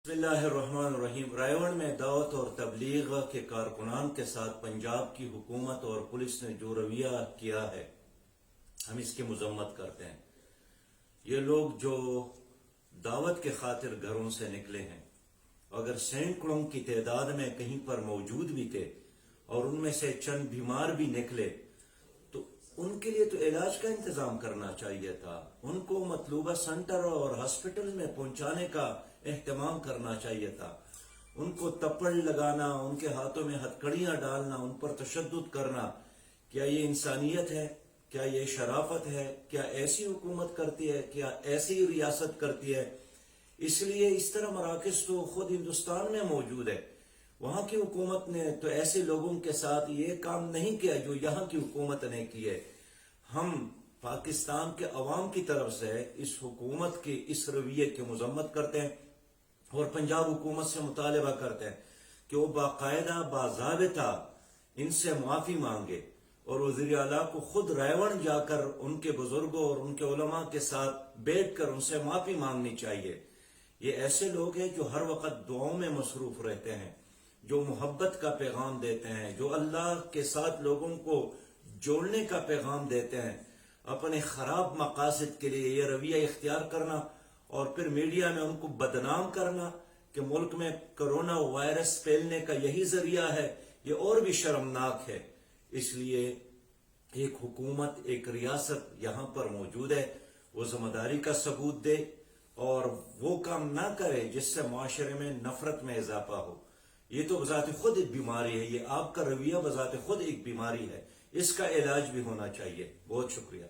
بسم اللہ الرحمن الرحیم۔ رائیوڑ میں دعوت اور تبلیغ کے کارکنان کے ساتھ پنجاب کی حکومت اور پولیس نے جو رویہ کیا ہے، ہم اس کی مذمت کرتے ہیں۔ یہ لوگ جو دعوت کے خاطر گھروں سے نکلے ہیں، اگر سینکڑوں کی تعداد میں کہیں پر موجود بھی تھے اور ان میں سے چند بیمار بھی نکلے تو ان کے لیے تو علاج کا انتظام کرنا چاہیے تھا، ان کو مطلوبہ سینٹر اور ہاسپٹل میں پہنچانے کا اہتمام کرنا چاہیے تھا، ان کو تپڑ لگانا، ان کے ہاتھوں میں ہتھکڑیاں ڈالنا، ان پر تشدد کرنا، کیا یہ انسانیت ہے؟ کیا یہ شرافت ہے؟ کیا ایسی حکومت کرتی ہے؟ کیا ایسی ریاست کرتی ہے؟ اس لیے اس طرح مراکز تو خود ہندوستان میں موجود ہے، وہاں کی حکومت نے تو ایسے لوگوں کے ساتھ یہ کام نہیں کیا جو یہاں کی حکومت نے کیے۔ ہم پاکستان کے عوام کی طرف سے اس حکومت کے اس رویے کی مذمت کرتے ہیں اور پنجاب حکومت سے مطالبہ کرتے ہیں کہ وہ باقاعدہ باضابطہ ان سے معافی مانگے اور وزیر اعلیٰ کو خود رائیوڑ جا کر ان کے بزرگوں اور ان کے علماء کے ساتھ بیٹھ کر ان سے معافی مانگنی چاہیے۔ یہ ایسے لوگ ہیں جو ہر وقت دعاؤں میں مصروف رہتے ہیں، جو محبت کا پیغام دیتے ہیں، جو اللہ کے ساتھ لوگوں کو جوڑنے کا پیغام دیتے ہیں۔ اپنے خراب مقاصد کے لیے یہ رویہ اختیار کرنا اور پھر میڈیا میں ان کو بدنام کرنا کہ ملک میں کرونا وائرس پھیلنے کا یہی ذریعہ ہے، یہ اور بھی شرمناک ہے۔ اس لیے ایک حکومت، ایک ریاست یہاں پر موجود ہے، وہ ذمہ داری کا ثبوت دے اور وہ کام نہ کرے جس سے معاشرے میں نفرت میں اضافہ ہو۔ یہ تو بذات خود ایک بیماری ہے، یہ آپ کا رویہ بذات خود ایک بیماری ہے، اس کا علاج بھی ہونا چاہیے۔ بہت شکریہ۔